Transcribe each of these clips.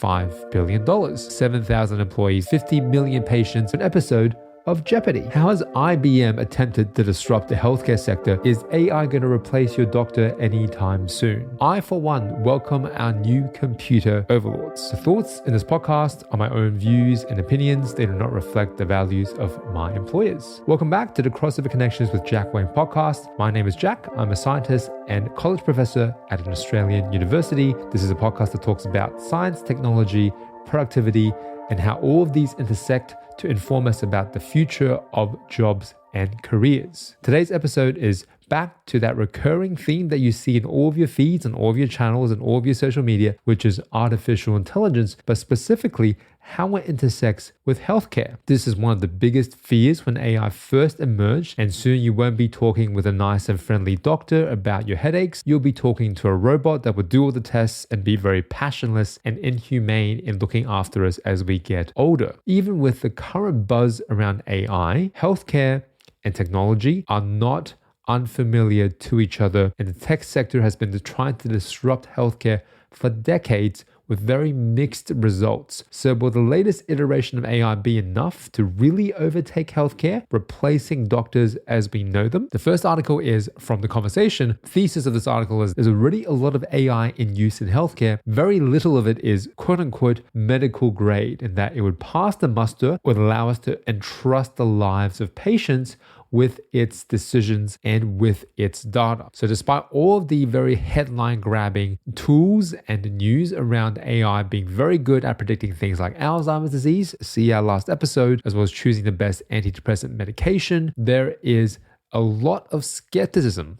$5 billion, 7,000 employees, 50 million patients, an episode of Jeopardy. How has IBM attempted to disrupt the healthcare sector? Is AI going to replace your doctor anytime soon? I, for one, welcome our new computer overlords. The thoughts in this podcast are my own views and opinions. They do not reflect the values of my employers. Welcome back to the Crossover Connections with Jack Wayne podcast. My name is Jack. I'm a scientist and college professor at an Australian university. This is a podcast that talks about science, technology, productivity, and how all of these intersect to inform us about the future of jobs and careers. Today's episode is back to that recurring theme that you see in all of your feeds and all of your channels and all of your social media, which is artificial intelligence, but specifically how it intersects with healthcare. This is one of the biggest fears when AI first emerged, and soon you won't be talking with a nice and friendly doctor about your headaches. You'll be talking to a robot that will do all the tests and be very passionless and inhumane in looking after us as we get older. Even with the current buzz around AI, healthcare and technology are not unfamiliar to each other, and the tech sector has been trying to disrupt healthcare for decades with very mixed results. So will the latest iteration of AI be enough to really overtake healthcare, replacing doctors as we know them? The first article is from The Conversation. The thesis of this article is there's already a lot of AI in use in healthcare. Very little of it is quote unquote medical grade, in that it would pass the muster, would allow us to entrust the lives of patients with its decisions and with its data. So despite all of the very headline grabbing tools and news around AI being very good at predicting things like Alzheimer's disease, see our last episode, as well as choosing the best antidepressant medication, there is a lot of skepticism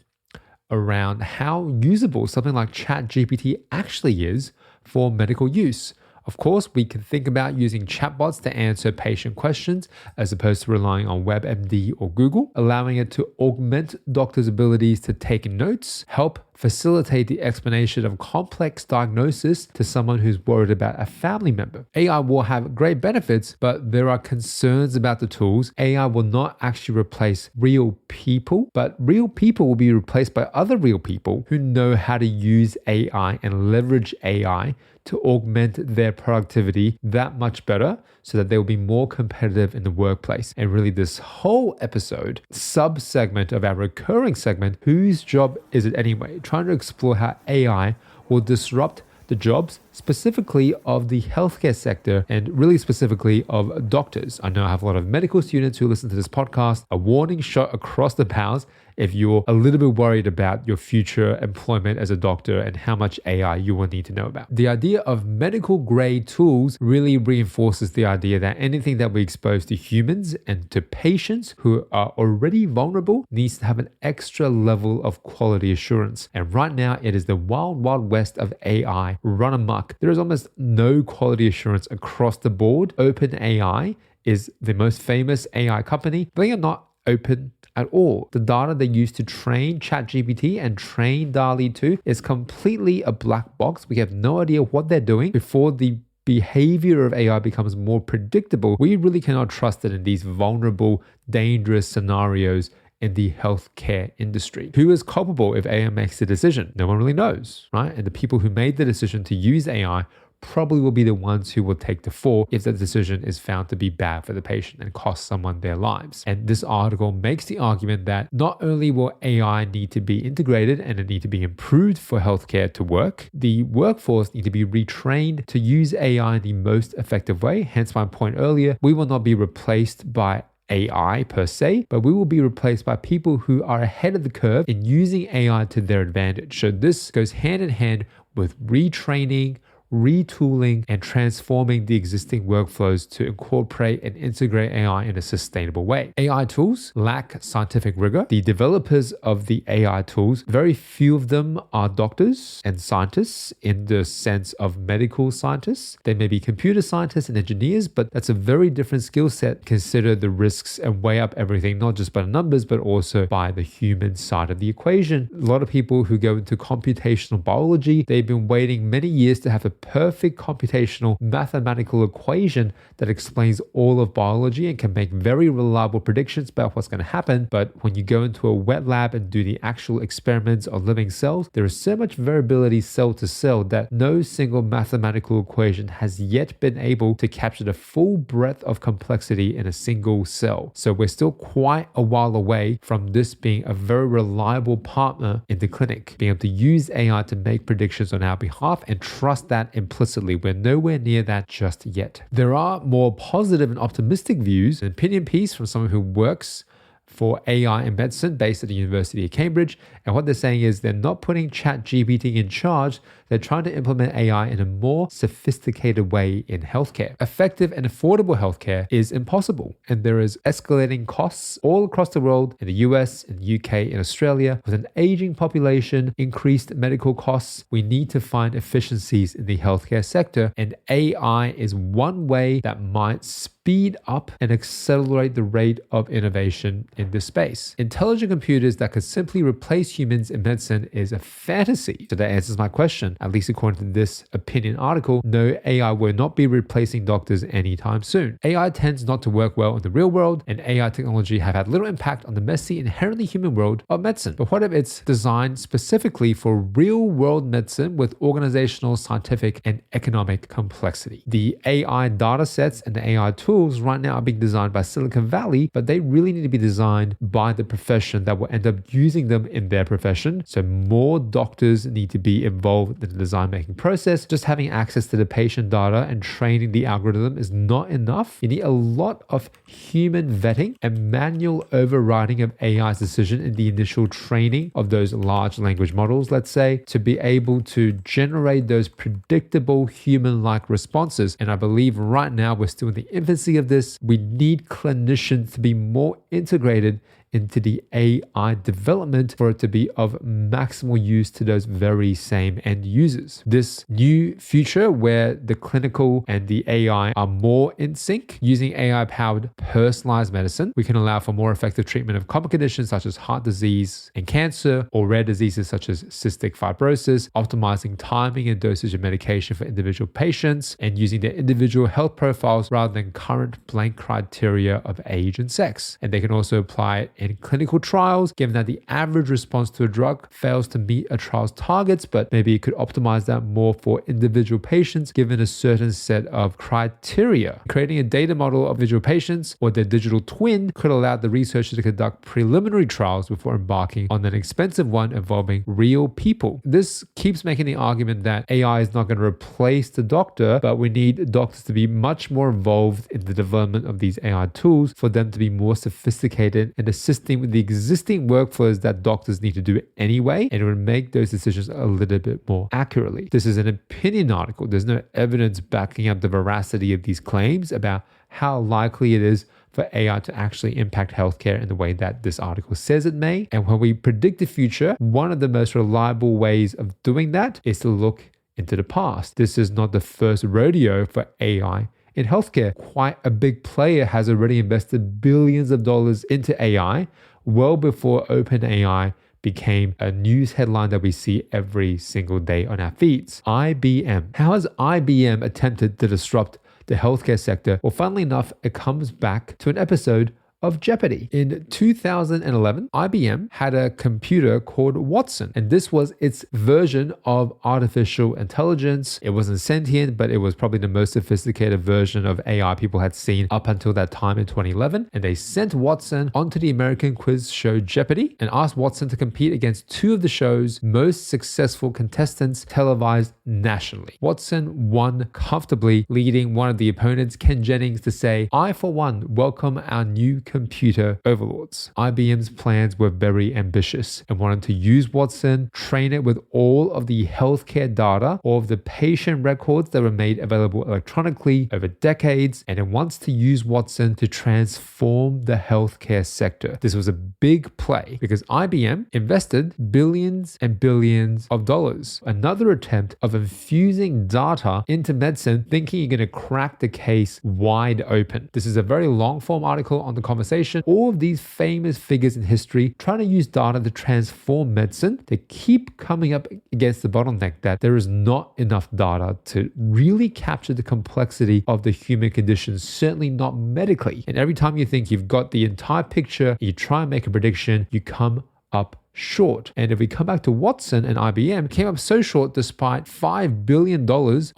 around how usable something like ChatGPT actually is for medical use. Of course, we can think about using chatbots to answer patient questions as opposed to relying on WebMD or Google, allowing it to augment doctors' abilities to take notes, help facilitate the explanation of complex diagnosis to someone who's worried about a family member. AI will have great benefits, but there are concerns about the tools. AI will not actually replace real people, but real people will be replaced by other real people who know how to use AI and leverage AI to augment their productivity that much better so that they will be more competitive in the workplace. And really this whole episode, sub-segment of our recurring segment, whose job is it anyway? Trying to explore how AI will disrupt the jobs specifically of the healthcare sector and really specifically of doctors. I know I have a lot of medical students who listen to this podcast. A warning shot across the bows if you're a little bit worried about your future employment as a doctor and how much AI you will need to know about. The idea of medical grade tools really reinforces the idea that anything that we expose to humans and to patients who are already vulnerable needs to have an extra level of quality assurance. And right now it is the wild, wild west of AI run amok. There is almost no quality assurance across the board. OpenAI is the most famous AI company. They are not open at all. The data they use to train ChatGPT and train DALL-E 2 is completely a black box. We have no idea what they're doing. Before the behavior of AI becomes more predictable, we really cannot trust it in these vulnerable, dangerous scenarios in the healthcare industry. Who is culpable if AI makes the decision? No one really knows, right? And the people who made the decision to use AI probably will be the ones who will take the fall if the decision is found to be bad for the patient and cost someone their lives. And this article makes the argument that not only will AI need to be integrated and it need to be improved for healthcare to work, the workforce need to be retrained to use AI in the most effective way. Hence my point earlier, we will not be replaced by AI per se, but we will be replaced by people who are ahead of the curve in using AI to their advantage. So this goes hand in hand with retraining, retooling, and transforming the existing workflows to incorporate and integrate AI in a sustainable way. AI tools lack scientific rigor. The developers of the AI tools, very few of them are doctors and scientists in the sense of medical scientists. They may be computer scientists and engineers, but that's a very different skill set. Consider the risks and weigh up everything, not just by the numbers, but also by the human side of the equation. A lot of people who go into computational biology, they've been waiting many years to have a perfect computational mathematical equation that explains all of biology and can make very reliable predictions about what's going to happen. But when you go into a wet lab and do the actual experiments on living cells, there is so much variability cell to cell that no single mathematical equation has yet been able to capture the full breadth of complexity in a single cell. So we're still quite a while away from this being a very reliable partner in the clinic, being able to use AI to make predictions on our behalf and trust that implicitly. We're nowhere near that just yet. There are more positive and optimistic views. An opinion piece from someone who works for AI in medicine based at the University of Cambridge. And what they're saying is they're not putting ChatGPT in charge. They're trying to implement AI in a more sophisticated way in healthcare. Effective and affordable healthcare is impossible. And there is escalating costs all across the world, in the US, in the UK, in Australia. With an aging population, increased medical costs, we need to find efficiencies in the healthcare sector. And AI is one way that might speed up and accelerate the rate of innovation in this space. Intelligent computers that could simply replace humans in medicine is a fantasy. So that answers my question, at least according to this opinion article. No, AI will not be replacing doctors anytime soon. AI tends not to work well in the real world, and AI technology have had little impact on the messy, inherently human world of medicine. But what if it's designed specifically for real world medicine with organizational, scientific, and economic complexity? The AI data sets and the AI tools right now are being designed by Silicon Valley, but they really need to be designed by the profession that will end up using them in their profession. So more doctors need to be involved in the design making process. Just having access to the patient data and training the algorithm is not enough. You need a lot of human vetting and manual overriding of AI's decision in the initial training of those large language models, let's say, to be able to generate those predictable human-like responses. And I believe right now we're still in the infancy of this. We need clinicians to be more integrated into the AI development for it to be of maximal use to those very same end users. This new future where the clinical and the AI are more in sync, using AI-powered personalized medicine, we can allow for more effective treatment of common conditions such as heart disease and cancer, or rare diseases such as cystic fibrosis, optimizing timing and dosage of medication for individual patients, and using their individual health profiles rather than current blank criteria of age and sex. And they can also apply it in clinical trials, given that the average response to a drug fails to meet a trial's targets, but maybe it could optimize that more for individual patients given a certain set of criteria. Creating a data model of individual patients or their digital twin could allow the researcher to conduct preliminary trials before embarking on an expensive one involving real people. This keeps making the argument that AI is not going to replace the doctor, but we need doctors to be much more involved in the development of these AI tools for them to be more sophisticated and assisting with the existing workflows that doctors need to do anyway, and it would make those decisions a little bit more accurately. This is an opinion article. There's no evidence backing up the veracity of these claims about how likely it is for AI to actually impact healthcare in the way that this article says it may. And when we predict the future, one of the most reliable ways of doing that is to look into the past. This is not the first rodeo for AI in healthcare. Quite a big player has already invested billions of dollars into AI well before OpenAI became a news headline that we see every single day on our feeds. IBM. How has IBM attempted to disrupt the healthcare sector? Well, funnily enough, it comes back to an episode of Jeopardy! In 2011, IBM had a computer called Watson, and this was its version of artificial intelligence. It wasn't sentient, but it was probably the most sophisticated version of AI people had seen up until that time in 2011. And they sent Watson onto the American quiz show Jeopardy! And asked Watson to compete against two of the show's most successful contestants televised nationally. Watson won comfortably, leading one of the opponents, Ken Jennings, to say, "I, for one, welcome our new computer overlords." IBM's plans were very ambitious and wanted to use Watson, train it with all of the healthcare data, all of the patient records that were made available electronically over decades, and it wants to use Watson to transform the healthcare sector. This was a big play because IBM invested billions and billions of dollars. Another attempt of infusing data into medicine, thinking you're going to crack the case wide open. This is a very long form article on the conversation. All of these famous figures in history trying to use data to transform medicine, they keep coming up against the bottleneck that there is not enough data to really capture the complexity of the human condition, certainly not medically. And every time you think you've got the entire picture, you try and make a prediction, you come up short. And if we come back to Watson and IBM, came up so short despite $5 billion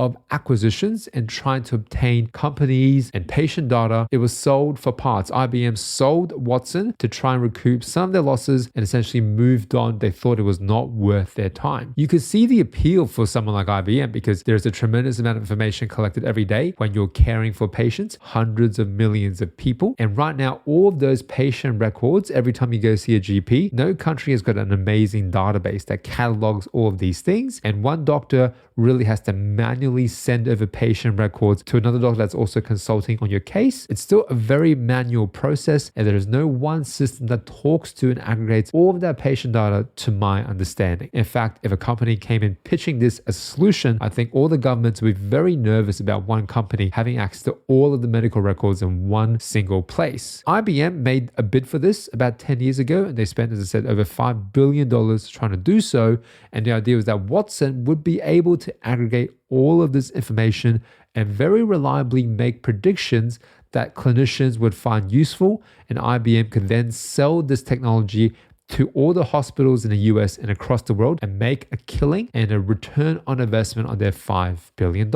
of acquisitions and trying to obtain companies and patient data. It was sold for parts. IBM sold Watson to try and recoup some of their losses and essentially moved on. They thought it was not worth their time. You could see the appeal for someone like IBM because there's a tremendous amount of information collected every day when you're caring for patients, hundreds of millions of people. And right now, all of those patient records, every time you go see a GP, no country has got an amazing database that catalogs all of these things, and one doctor really has to manually send over patient records to another doctor that's also consulting on your case. It's still a very manual process, and there is no one system that talks to and aggregates all of that patient data, to my understanding. In fact, if a company came in pitching this as a solution, I think all the governments would be very nervous about one company having access to all of the medical records in one single place. IBM made a bid for this about 10 years ago, and they spent, as I said, over $5 billion trying to do so. And the idea was that Watson would be able to aggregate all of this information and very reliably make predictions that clinicians would find useful, and IBM could then sell this technology to all the hospitals in the US and across the world and make a killing and a return on investment on their $5 billion.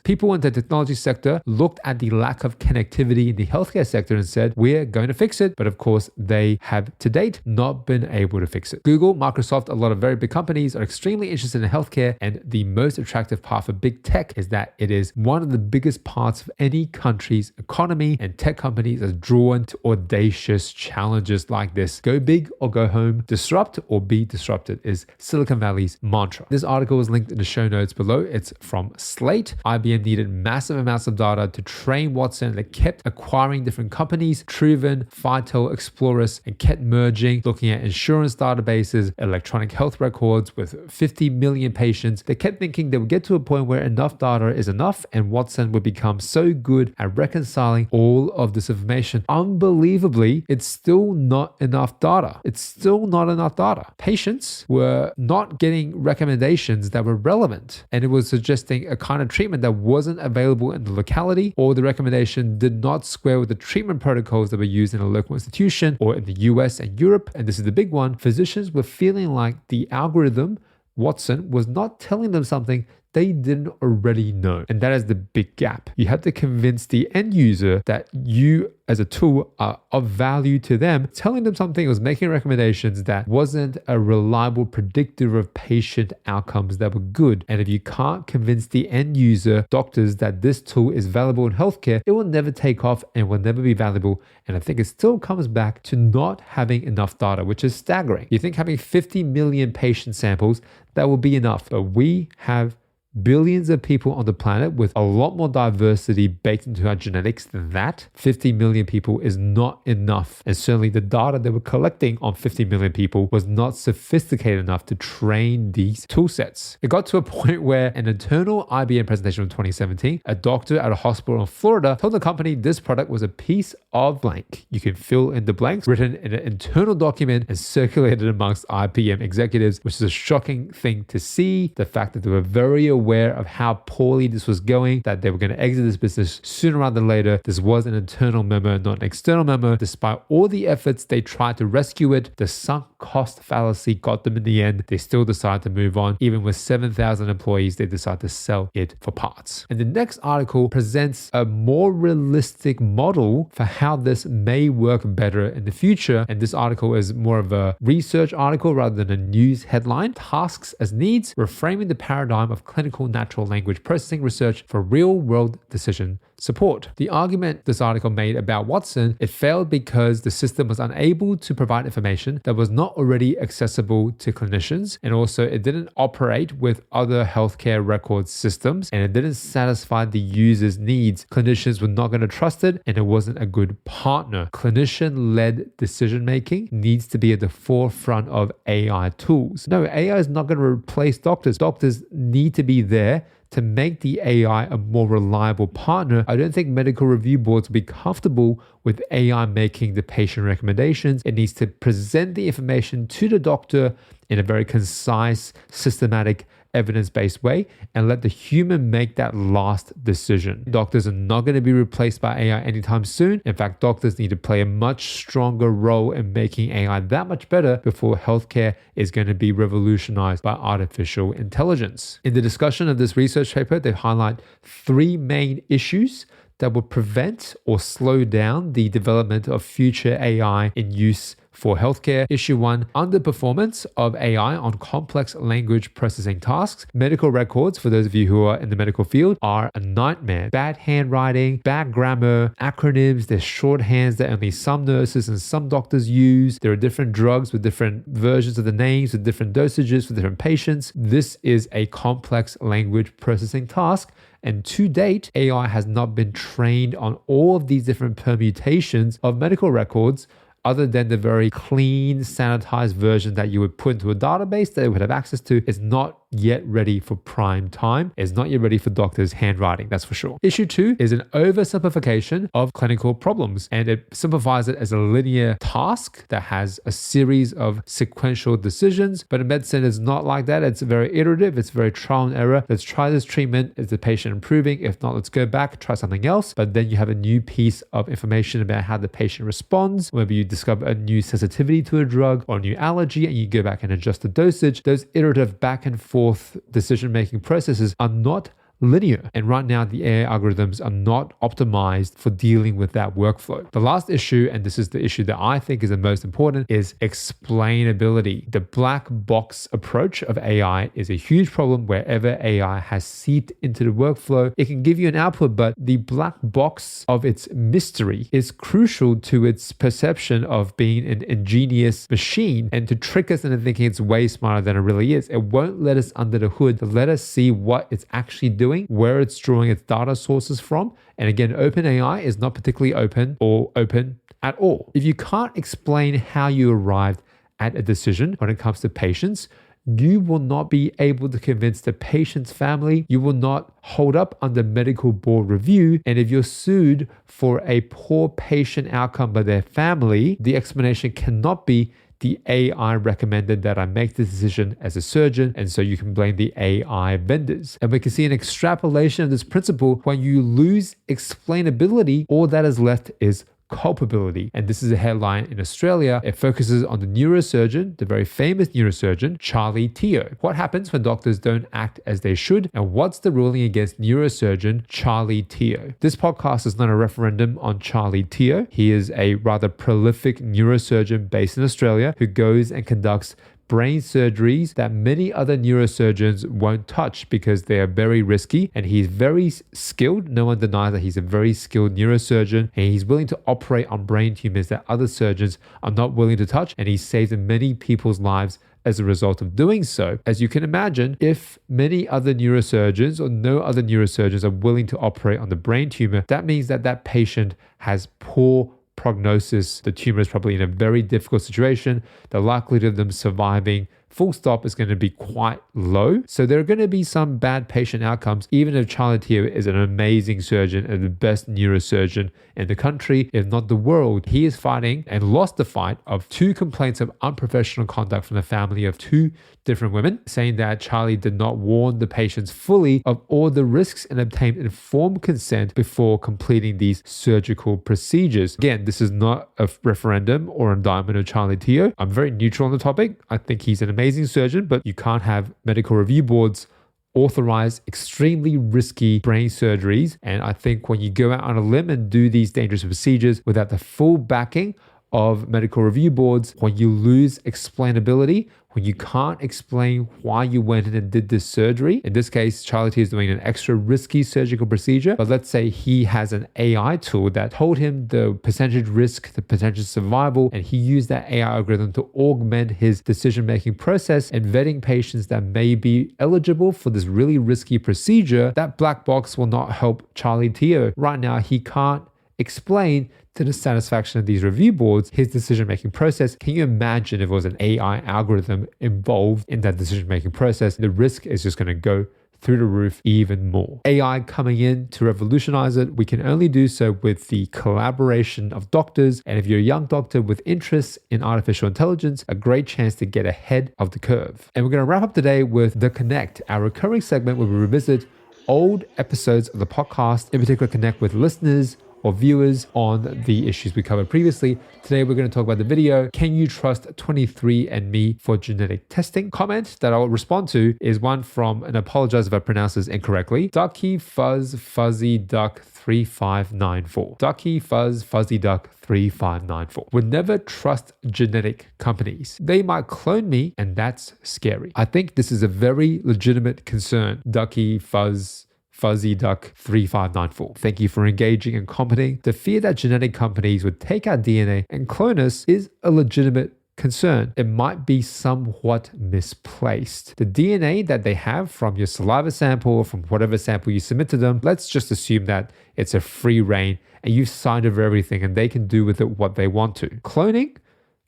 People in the technology sector looked at the lack of connectivity in the healthcare sector and said, we're going to fix it. But of course, they have to date not been able to fix it. Google, Microsoft, a lot of very big companies are extremely interested in healthcare. And the most attractive part for big tech is that it is one of the biggest parts of any country's economy, and tech companies are drawn to audacious challenges like this. Go big or go home. Disrupt or be disrupted is Silicon Valley's mantra. This article is linked in the show notes below. It's from Slate. IBM needed massive amounts of data to train Watson. They kept acquiring different companies, Truven, Vital, Explorus, and kept merging, looking at insurance databases, electronic health records with 50 million patients. They kept thinking they would get to a point where enough data is enough and Watson would become so good at reconciling all of this information. Unbelievably, it's still not enough data. It's still not enough data. Patients were not getting recommendations that were relevant, and it was suggesting a kind of treatment that wasn't available in the locality, or the recommendation did not square with the treatment protocols that were used in a local institution or in the US and Europe. And this is the big one. Physicians were feeling like the algorithm, Watson, was not telling them something they didn't already know. And that is the big gap. You have to convince the end user that you as a tool are of value to them. Telling them something was making recommendations that wasn't a reliable predictor of patient outcomes that were good. And if you can't convince the end user, doctors, that this tool is valuable in healthcare, it will never take off and will never be valuable. And I think it still comes back to not having enough data, which is staggering. You think having 50 million patient samples, that will be enough. But we have billions of people on the planet with a lot more diversity baked into our genetics than that. 50 million people is not enough. And certainly the data they were collecting on 50 million people was not sophisticated enough to train these tool sets. It got to a point where an internal IBM presentation from 2017, a doctor at a hospital in Florida told the company this product was a piece of blank. You can fill in the blanks, written in an internal document and circulated amongst IBM executives, which is a shocking thing to see. The fact that they were very aware of how poorly this was going, that they were going to exit this business sooner rather than later. This was an internal memo, not an external memo. Despite all the efforts they tried to rescue it, the sunk cost fallacy got them in the end. They still decided to move on. Even with 7,000 employees, they decided to sell it for parts. And the next article presents a more realistic model for how this may work better in the future. And this article is more of a research article rather than a news headline. Tasks as needs, reframing the paradigm of clinical natural language processing research for real-world decision support. The argument this article made about Watson, it failed because the system was unable to provide information that was not already accessible to clinicians, and also it didn't operate with other healthcare record systems, and it didn't satisfy the user's needs. Clinicians were not going to trust it, and it wasn't a good partner. Clinician-led decision-making needs to be at the forefront of AI tools. No, AI is not going to replace doctors. Doctors need to be there to make the AI a more reliable partner, I don't think medical review boards will be comfortable with AI making the patient recommendations. It needs to present the information to the doctor in a very concise, systematic, evidence-based way and let the human make that last decision. Doctors are not going to be replaced by AI anytime soon. In fact, doctors need to play a much stronger role in making AI that much better before healthcare is going to be revolutionized by artificial intelligence. In the discussion of this research paper, they highlight 3 main issues that will prevent or slow down the development of future AI in use for healthcare. Issue 1, underperformance of AI on complex language processing tasks. Medical records, for those of you who are in the medical field, are a nightmare. Bad handwriting, bad grammar, acronyms, there's shorthands that only some nurses and some doctors use. There are different drugs with different versions of the names, with different dosages for different patients. This is a complex language processing task. And to date, AI has not been trained on all of these different permutations of medical records other than the very clean, sanitized version that you would put into a database that it would have access to. Is not yet ready for prime time. It's not yet ready for doctors' handwriting, that's for sure. Issue 2 is an oversimplification of clinical problems, and it simplifies it as a linear task that has a series of sequential decisions. But in medicine, it's not like that. It's very iterative. It's very trial and error. Let's try this treatment. Is the patient improving? If not, let's go back, try something else. But then you have a new piece of information about how the patient responds. Maybe you discover a new sensitivity to a drug or a new allergy, and you go back and adjust the dosage. Those iterative back and forth decision-making processes are not linear. And right now, the AI algorithms are not optimized for dealing with that workflow. The last issue, and this is the issue that I think is the most important, is explainability. The black box approach of AI is a huge problem wherever AI has seeped into the workflow. It can give you an output, but the black box of its mystery is crucial to its perception of being an ingenious machine and to trick us into thinking it's way smarter than it really is. It won't let us under the hood to let us see what it's actually doing, where it's drawing its data sources from. And again, OpenAI is not particularly open or open at all. If you can't explain how you arrived at a decision when it comes to patients, you will not be able to convince the patient's family. You will not hold up under medical board review. And if you're sued for a poor patient outcome by their family, the explanation cannot be the AI recommended that I make the decision as a surgeon, and so you can blame the AI vendors. And we can see an extrapolation of this principle. When you lose explainability, all that is left is culpability. And this is a headline in Australia. It focuses on the neurosurgeon, the very famous neurosurgeon, Charlie Teo. What happens when doctors don't act as they should? And what's the ruling against neurosurgeon Charlie Teo? This podcast is not a referendum on Charlie Teo. He is a rather prolific neurosurgeon based in Australia who goes and conducts brain surgeries that many other neurosurgeons won't touch because they are very risky, and he's very skilled. No one denies that he's a very skilled neurosurgeon, and he's willing to operate on brain tumors that other surgeons are not willing to touch, and he's saved many people's lives as a result of doing so. As you can imagine, if many other neurosurgeons or no other neurosurgeons are willing to operate on the brain tumor, that means that that patient has poor prognosis. The tumor is probably in a very difficult situation. The likelihood of them surviving, full stop, is going to be quite low. So there are going to be some bad patient outcomes, even if Charlie Teo is an amazing surgeon and the best neurosurgeon in the country, if not the world. He is fighting and lost the fight of 2 complaints of unprofessional conduct from the family of 2 different women, saying that Charlie did not warn the patients fully of all the risks and obtained informed consent before completing these surgical procedures. Again, this is not a referendum or indictment of Charlie Teo. I'm very neutral on the topic. I think he's an amazing surgeon, but you can't have medical review boards authorize extremely risky brain surgeries. And I think when you go out on a limb and do these dangerous procedures without the full backing of medical review boards, when you lose explainability, when you can't explain why you went in and did this surgery. In this case, Charlie T is doing an extra risky surgical procedure, but let's say he has an AI tool that told him the percentage risk, the potential survival, and he used that AI algorithm to augment his decision-making process and vetting patients that may be eligible for this really risky procedure. That black box will not help Charlie Teo. Right now, he can't explain to the satisfaction of these review boards his decision-making process. Can you imagine if it was an AI algorithm involved in that decision-making process? The risk is just going to go through the roof even more. AI coming in to revolutionize it, we can only do so with the collaboration of doctors. And if you're a young doctor with interests in artificial intelligence, a great chance to get ahead of the curve. And we're going to wrap up today with The Connect, our recurring segment where we revisit old episodes of the podcast, in particular connect with listeners or viewers on the issues we covered previously. Today, we're going to talk about the video, Can You Trust 23andMe for Genetic Testing? Comment that I'll respond to is one from, and I apologize if I pronounce this incorrectly, Ducky Fuzz Fuzzy Duck 3594. Ducky Fuzz Fuzzy Duck 3594. Would never trust genetic companies. They might clone me, and that's scary. I think this is a very legitimate concern. Ducky Fuzz Fuzzy Duck 3594. Thank you for engaging and commenting. The fear that genetic companies would take our DNA and clone us is a legitimate concern. It might be somewhat misplaced. The DNA that they have from your saliva sample or from whatever sample you submit to them, let's just assume that it's a free reign and you've signed over everything and they can do with it what they want to. Cloning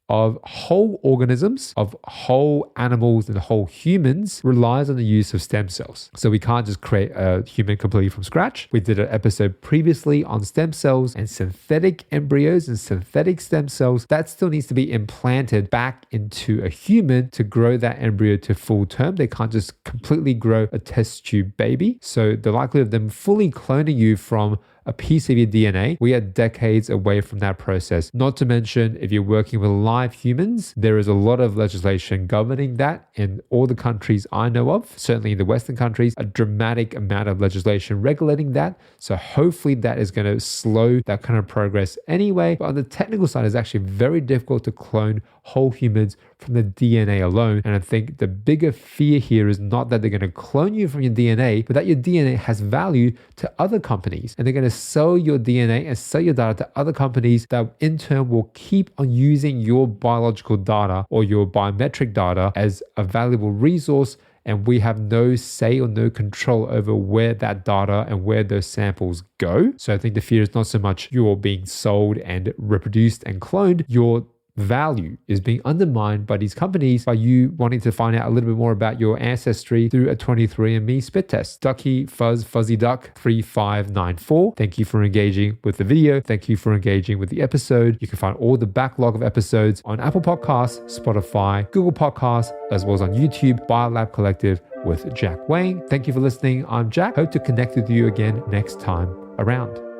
of whole organisms, of whole animals and whole humans relies on the use of stem cells. So we can't just create a human completely from scratch. We did an episode previously on stem cells and synthetic embryos and synthetic stem cells. That still needs to be implanted back into a human to grow that embryo to full term. They can't just completely grow a test tube baby. So the likelihood of them fully cloning you from a piece of your DNA, we are decades away from that process. Not to mention, if you're working with live humans, there is a lot of legislation governing that in all the countries I know of, certainly in the Western countries, a dramatic amount of legislation regulating that. So hopefully that is going to slow that kind of progress anyway. But on the technical side, it's actually very difficult to clone whole humans from the DNA alone. And I think the bigger fear here is not that they're going to clone you from your DNA, but that your DNA has value to other companies. And they're going to sell your DNA and sell your data to other companies that in turn will keep on using your biological data or your biometric data as a valuable resource. And we have no say or no control over where that data and where those samples go. So I think the fear is not so much you're being sold and reproduced and cloned, your value is being undermined by these companies by you wanting to find out a little bit more about your ancestry through a 23andMe spit test. Ducky Fuzz Fuzzy Duck 3594. Thank you for engaging with the video. Thank you for engaging with the episode. You can find all the backlog of episodes on Apple Podcasts, Spotify, Google Podcasts, as well as on YouTube, Biolab Collective with Jack Wang. Thank you for listening. I'm Jack. Hope to connect with you again next time around.